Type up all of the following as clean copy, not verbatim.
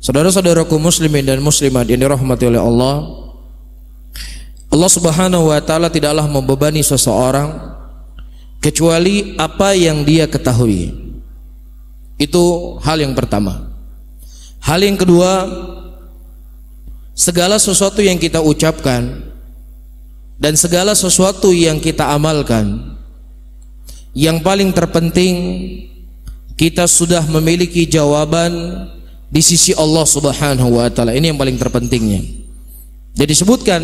Saudara-saudaraku muslimin dan muslimat yang dirahmati oleh Allah, Allah Subhanahu wa taala tidaklah membebani seseorang kecuali apa yang dia ketahui. Itu hal yang pertama. Hal yang kedua, segala sesuatu yang kita ucapkan dan segala sesuatu yang kita amalkan, yang paling terpenting kita sudah memiliki jawaban di sisi Allah Subhanahu wa taala. Ini yang paling terpentingnya. Jadi disebutkan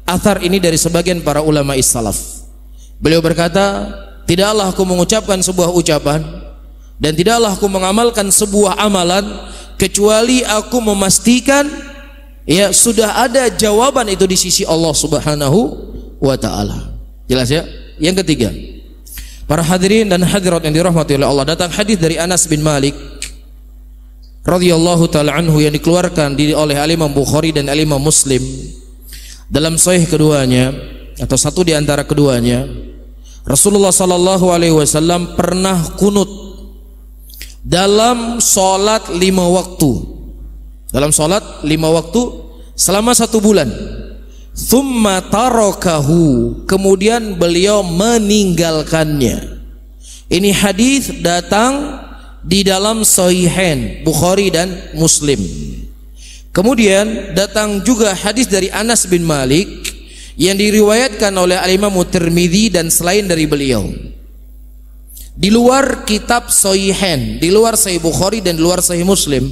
athar ini dari sebagian para ulama salaf. Beliau berkata, tidaklah aku mengucapkan sebuah ucapan dan tidaklah aku mengamalkan sebuah amalan kecuali aku memastikan ya sudah ada jawaban itu di sisi Allah Subhanahu wa taala. Jelas ya? Yang ketiga, para hadirin dan hadirat yang dirahmati oleh Allah, datang hadis dari Anas bin Malik radhiyallahu taala anhu yang dikeluarkan oleh Imam Bukhari dan Imam Muslim dalam sahih keduanya atau satu di antara keduanya. Rasulullah sallallahu alaihi wasallam pernah kunut dalam salat 5 waktu. Dalam salat 5 waktu selama 1 bulan. Tsumma tarakahu, kemudian beliau meninggalkannya. Ini hadis datang di dalam Sahihain Bukhari dan Muslim. Kemudian datang juga hadis dari Anas bin Malik yang diriwayatkan oleh Al-Imam Tirmidzi dan selain dari beliau. Di luar kitab Sahihain, di luar Sahih Bukhari dan di luar Sahih Muslim,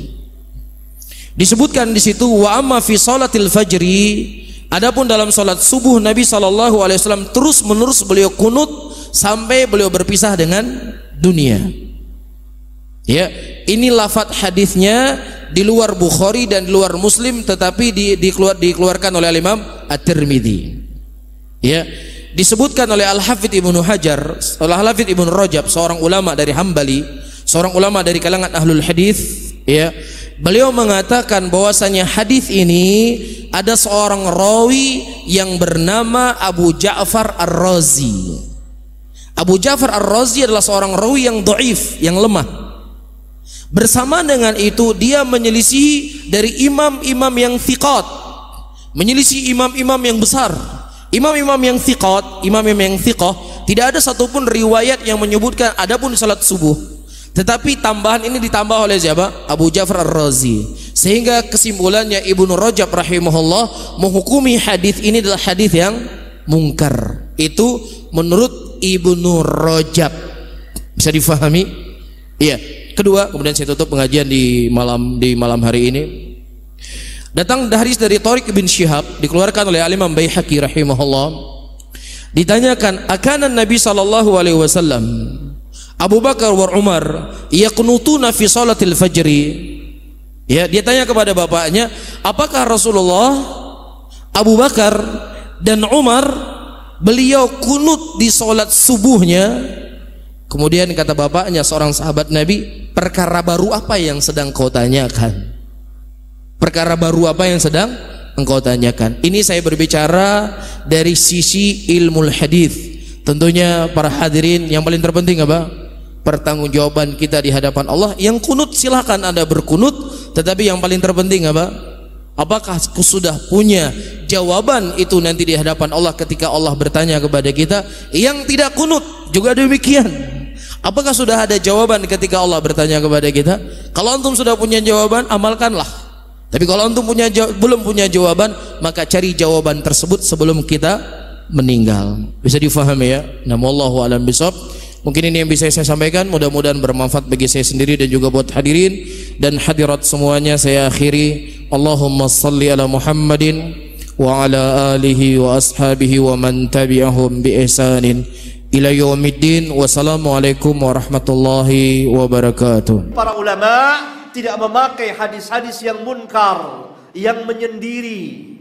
disebutkan di situ wa amma fi salatil fajri, adapun dalam salat subuh Nabi sallallahu alaihi wasallam terus menerus beliau kunut sampai beliau berpisah dengan dunia. Ya, ini lafaz hadisnya di luar Bukhari dan di luar Muslim, tetapi dikeluarkan oleh Imam At-Tirmidzi. Ya, disebutkan oleh Al-Hafidz Ibnu Hajar, Al-Hafidz Ibnu Rajab, seorang ulama dari Hambali, seorang ulama dari kalangan ahlul hadis, ya. Beliau mengatakan bahwasanya hadis ini ada seorang rawi yang bernama Abu Ja'far Ar-Razi. Abu Ja'far Ar-Razi adalah seorang rawi yang dhaif, yang lemah. Bersama dengan itu dia menyelisih dari imam-imam yang thiqat, menyelisih imam-imam yang besar. Imam-imam yang thiqat, imam-imam yang thiqah, tidak ada satupun riwayat yang menyebutkan adapun salat subuh. Tetapi tambahan ini ditambah oleh siapa? Abu Ja'far Ar-Razi. Sehingga kesimpulannya Ibnu Rajab rahimahullah menghukumi hadis ini adalah hadis yang mungkar. Itu menurut Ibnu Rajab. Bisa difahami? Iya. Kedua, kemudian saya tutup pengajian di malam hari ini. Datang hadis dari Thariq bin Syihab, dikeluarkan oleh Imam Baihaqi rahimahullah. Ditanyakan, akana Nabi sallallahu alaihi wasallam Abu Bakar wa Umar yaqnutuna fi salatil fajri. Ya, dia tanya kepada bapaknya, apakah Rasulullah, Abu Bakar dan Umar beliau kunut di salat subuhnya? Kemudian kata bapaknya, seorang sahabat Nabi, perkara baru apa yang sedang kau tanyakan? Perkara baru apa yang sedang engkau tanyakan? Ini saya berbicara dari sisi ilmu hadis. Tentunya para hadirin, yang paling terpenting apa? Pertanggungjawaban kita di hadapan Allah. Yang kunut silahkan Anda berkunut, tetapi yang paling terpenting apa? Apakah aku sudah punya jawaban itu nanti di hadapan Allah ketika Allah bertanya kepada kita? Yang tidak kunut juga demikian. Apakah sudah ada jawaban ketika Allah bertanya kepada kita? Kalau antum sudah punya jawaban, amalkanlah. Tapi kalau antum belum punya jawaban, maka cari jawaban tersebut sebelum kita meninggal. Bisa difahami ya? Nah, wallahu a'lam bishawab. Mungkin ini yang bisa saya sampaikan, mudah-mudahan bermanfaat bagi saya sendiri dan juga buat hadirin dan hadirat semuanya. Saya akhiri, Allahumma salli ala Muhammadin wa ala alihi wa ashabihi wa man tabi'ahum bi ihsanin ila yaumiddin. Wassalamualaikum warahmatullahi wabarakatuh. Para ulama tidak memakai hadis-hadis yang munkar, yang menyendiri,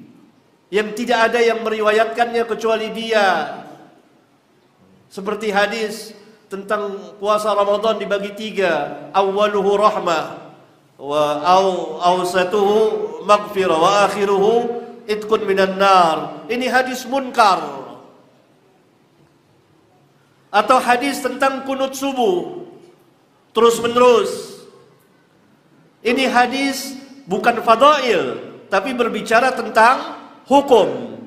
yang tidak ada yang meriwayatkannya kecuali dia. Seperti hadis tentang puasa Ramadan dibagi 3, awwaluhu rahmah wa awsatuhu maghfirah wa akhiruhu itqun minan nar. Ini hadis munkar. Atau hadis tentang kunut subuh terus menerus. Ini hadis bukan fadail, tapi berbicara tentang hukum.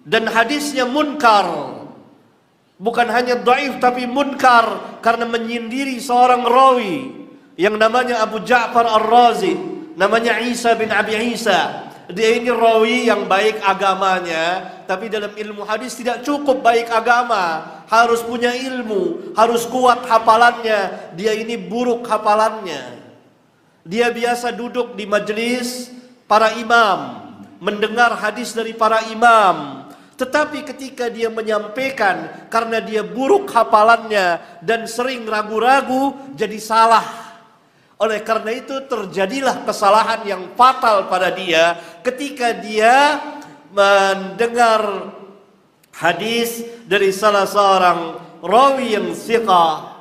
Dan hadisnya munkar, bukan hanya dhaif tapi munkar karena menyindiri seorang rawi yang namanya Abu Ja'far Ar-Razi, namanya Isa bin Abi Isa. Dia ini rawi yang baik agamanya, tapi dalam ilmu hadis tidak cukup baik agama, harus punya ilmu, harus kuat hafalannya. Dia ini buruk hafalannya. Dia biasa duduk di majelis para imam, mendengar hadis dari para imam. Tetapi ketika dia menyampaikan, karena dia buruk hafalannya dan sering ragu-ragu, jadi salah. Oleh karena itu terjadilah kesalahan yang fatal pada dia ketika dia mendengar hadis dari salah seorang rawi yang thiqah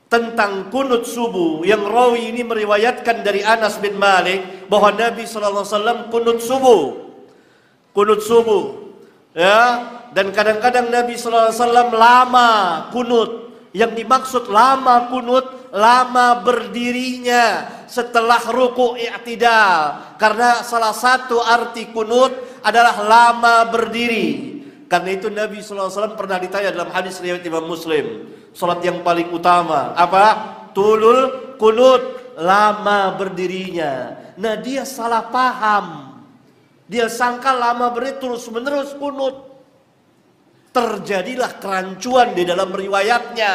tentang kunut subuh, yang rawi ini meriwayatkan dari Anas bin Malik bahwa Nabi SAW kunut subuh, ya. Dan kadang-kadang Nabi SAW lama kunut. Yang dimaksud lama kunut, lama berdirinya setelah ruku' i'tidal. Karena salah satu arti kunut adalah lama berdiri. Karena itu Nabi SAW pernah ditanya dalam hadis riwayat Imam Muslim, salat yang paling utama apa? Tulul kunut, lama berdirinya. Nah, dia salah paham. Dia sangka lama berdiri terus menerus kunut. Terjadilah kerancuan di dalam riwayatnya.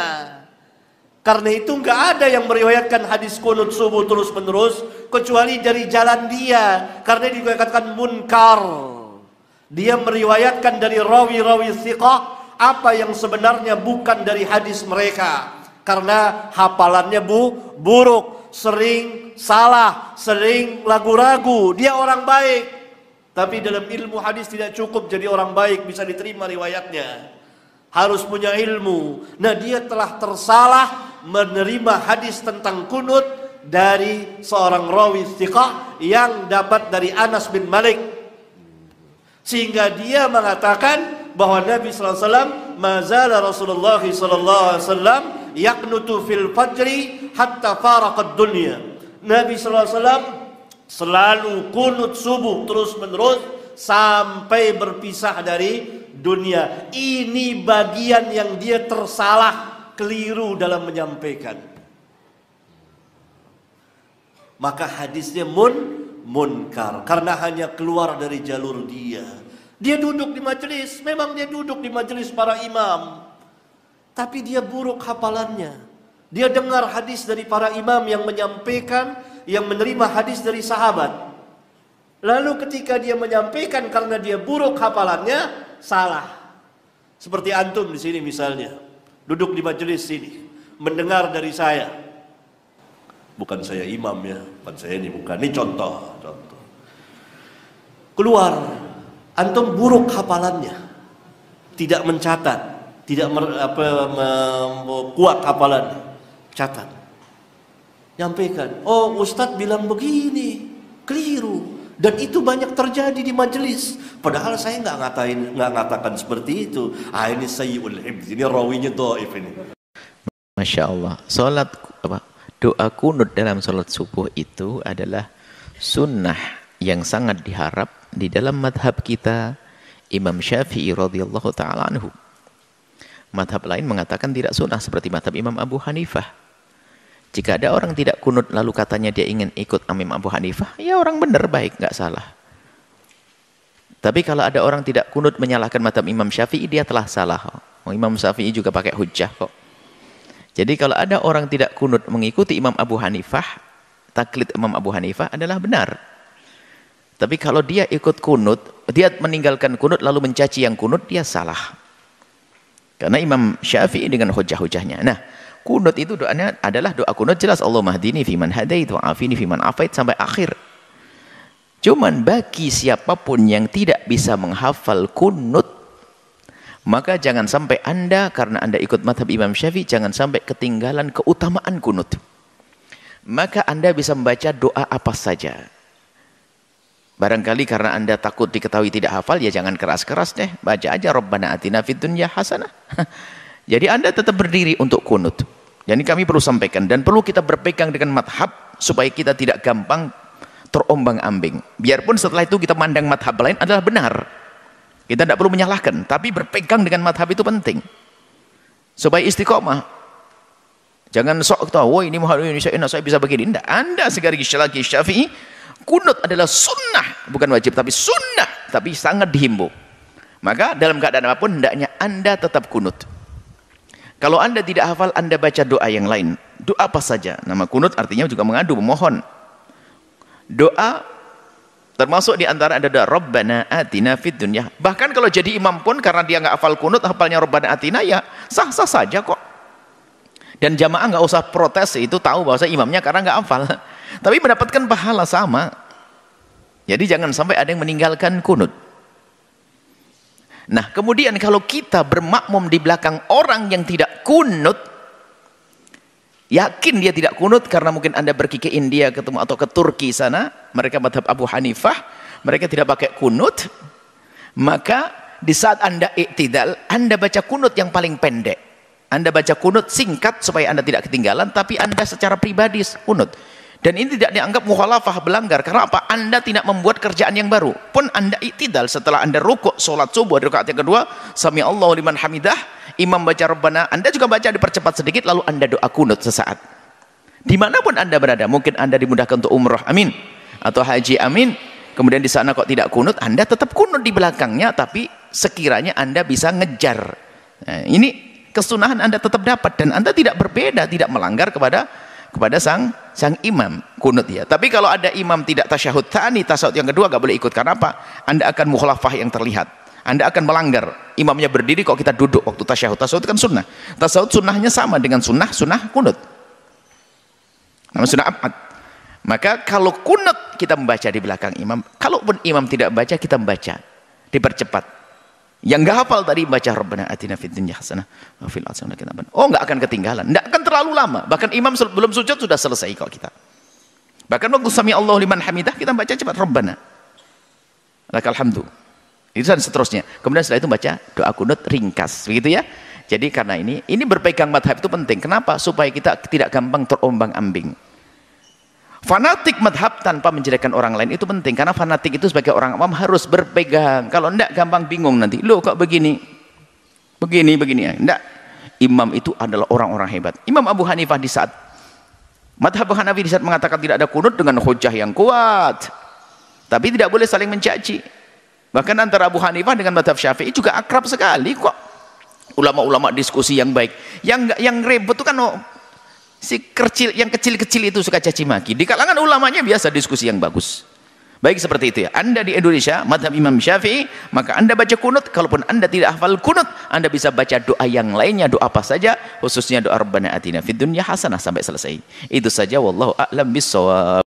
Karena itu nggak ada yang meriwayatkan hadis kunut subuh terus menerus kecuali dari jalan dia. Karena dikatakan munkar. Dia meriwayatkan dari rawi-rawi thiqah apa yang sebenarnya bukan dari hadis mereka. Karena hafalannya buruk, sering salah, sering ragu-ragu. Dia orang baik, tapi dalam ilmu hadis tidak cukup jadi orang baik bisa diterima riwayatnya. Harus punya ilmu. Nah, dia telah tersalah menerima hadis tentang kunut dari seorang rawi thiqah yang dapat dari Anas bin Malik. Sehingga dia mengatakan bahwa Nabi SAW, mazala Rasulullah SAW yaqnutu fil fajri hatta faraqad dunya. Nabi SAW selalu kunut subuh terus menerus sampai berpisah dari dunia. Ini bagian yang dia tersalah, keliru dalam menyampaikan. Maka hadisnya munkar karena hanya keluar dari jalur dia. Dia duduk di majelis, memang dia duduk di majelis para imam, tapi dia buruk hafalannya. Dia dengar hadis dari para imam yang menyampaikan, yang menerima hadis dari sahabat. Lalu ketika dia menyampaikan karena dia buruk hafalannya, salah. Seperti antum di sini misalnya, duduk di majelis sini, mendengar dari saya. Bukan saya imam ya, bukan saya ini, bukan. Ini contoh. Keluar, antum buruk hafalannya, tidak mencatat, tidak kuat hafalannya, catat, nyampaikan. Oh, Ustadz bilang begini, keliru. Dan itu banyak terjadi di majelis. Padahal saya nggak ngatakan seperti itu. Ini sayyul hibz, ini rawinya dhaif ini. Masya Allah. Doa kunut dalam salat subuh itu adalah sunnah yang sangat diharap di dalam madhab kita, Imam Syafi'i radhiyallahu ta'ala anhu. Madhab lain mengatakan tidak sunnah seperti madhab Imam Abu Hanifah. Jika ada orang tidak kunut lalu katanya dia ingin ikut Imam Abu Hanifah, ya orang benar, baik, nggak salah. Tapi kalau ada orang tidak kunut menyalahkan madhab Imam Syafi'i, dia telah salah. Imam Syafi'i juga pakai hujjah kok. Jadi kalau ada orang tidak kunut mengikuti Imam Abu Hanifah, taklid Imam Abu Hanifah adalah benar. Tapi kalau dia ikut kunut, dia meninggalkan kunut lalu mencaci yang kunut, dia salah. Karena Imam Syafi'i dengan hujjah-hujjahnya. Nah, kunut itu doanya adalah doa kunut jelas, Allahumma hdini fiman hadait wa afini fiman afait sampai akhir. Cuman bagi siapapun yang tidak bisa menghafal kunut, maka jangan sampai Anda, karena Anda ikut madhab Imam Syafi'i, jangan sampai ketinggalan keutamaan kunut. Maka Anda bisa membaca doa apa saja. Barangkali karena Anda takut diketahui tidak hafal, ya jangan keras-keras deh. Baca aja Rabbana atina fid dunya hasanah. Jadi Anda tetap berdiri untuk kunut. Jadi kami perlu sampaikan dan perlu kita berpegang dengan madhab supaya kita tidak gampang terombang-ambing. Biarpun setelah itu kita mandang madhab lain adalah benar. Kita tidak perlu menyalahkan, tapi berpegang dengan madhab itu penting. Supaya istiqomah. Jangan sok tahu, oh ini madhab ini saya bisa begini. Tidak. Anda sekali lagi Syafi'i, kunut adalah sunnah, bukan wajib tapi sunnah, tapi sangat dihimbau. Maka dalam keadaan apapun hendaknya Anda tetap kunut. Kalau Anda tidak hafal, Anda baca doa yang lain. Doa apa saja. Nama kunut artinya juga mengadu, memohon. Doa termasuk di antara ada doa Rabbana atina fid dunya. Bahkan kalau jadi imam pun karena dia nggak hafal kunut, hafalnya Rabbana atina, ya sah-sah saja kok. Dan jamaah nggak usah protes, itu tahu bahwa imamnya karena nggak hafal. Tapi mendapatkan pahala sama. Jadi jangan sampai ada yang meninggalkan kunut. Nah, kemudian kalau kita bermakmum di belakang orang yang tidak kunut, yakin dia tidak kunut karena mungkin Anda pergi ke India ketemu atau ke Turki sana, mereka madhab Abu Hanifah, mereka tidak pakai kunut, maka di saat Anda iktidal, Anda baca kunut yang paling pendek. Anda baca kunut singkat supaya Anda tidak ketinggalan, tapi Anda secara pribadi kunut. Dan ini tidak dianggap mukhalafah, belanggar. Karena apa? Anda tidak membuat kerjaan yang baru. Pun Anda iktidal setelah Anda rukuk sholat subuh di rakaat yang kedua, sami Allahu liman hamidah, imam baca Rabbana, Anda juga baca dipercepat sedikit, lalu Anda doa kunut sesaat. Dimanapun Anda berada, mungkin Anda dimudahkan untuk umrah, amin, atau haji, amin. Kemudian di sana kok tidak kunut, Anda tetap kunut di belakangnya, tapi sekiranya Anda bisa ngejar. Nah, ini kesunahan Anda tetap dapat dan Anda tidak berbeda, tidak melanggar kepada sang imam kunut ya. Tapi kalau ada imam tidak tasyahud tsani, tasyahud yang kedua, gak boleh ikut. Karena apa? Anda akan mukhalafah yang terlihat. Anda akan melanggar. Imamnya berdiri kok kita duduk waktu tasyahud. Tasyahud kan sunnah. Tasyahud sunnahnya sama dengan sunnah kunut. Nama sunnah abad. Maka kalau kunut kita membaca di belakang imam. Kalaupun imam tidak baca, kita membaca. Dipercepat. Yang nggak hafal tadi baca Rabbana atina fid dunya hasanah wa fil akhirati hasanah. Oh, nggak akan ketinggalan, nggak akan terlalu lama. Bahkan imam belum sujud sudah selesai kok kita. Bahkan waktu sami Allahu liman hamidah kita baca cepat Rabbana lakal hamdu. Itu dan seterusnya. Kemudian setelah itu baca doa kunut ringkas, begitu ya. Jadi karena ini berpegang madhab itu penting. Kenapa? Supaya kita tidak gampang terombang-ambing. Fanatik madhab tanpa menjelekkan orang lain itu penting, karena fanatik itu sebagai orang awam harus berpegang. Kalau enggak gampang bingung nanti, loh kok begini ya. Enggak, imam itu adalah orang-orang hebat. Imam Abu Hanifah di saat madhab Hanafi di saat mengatakan tidak ada kunut dengan hujah yang kuat, tapi tidak boleh saling mencaci. Bahkan antara Abu Hanifah dengan madhab Syafi'i juga akrab sekali kok. Ulama-ulama diskusi yang baik. Yang ribut itu kan yang kecil-kecil itu suka caci maki. Di kalangan ulamanya biasa diskusi yang bagus. Baik seperti itu ya. Anda di Indonesia madhab Imam Syafi'i, maka Anda baca kunut. Kalaupun Anda tidak hafal kunut, Anda bisa baca doa yang lainnya, doa apa saja, khususnya doa Rabbana atina fid dunya hasanah sampai selesai. Itu saja, wallahu a'lam bissawab.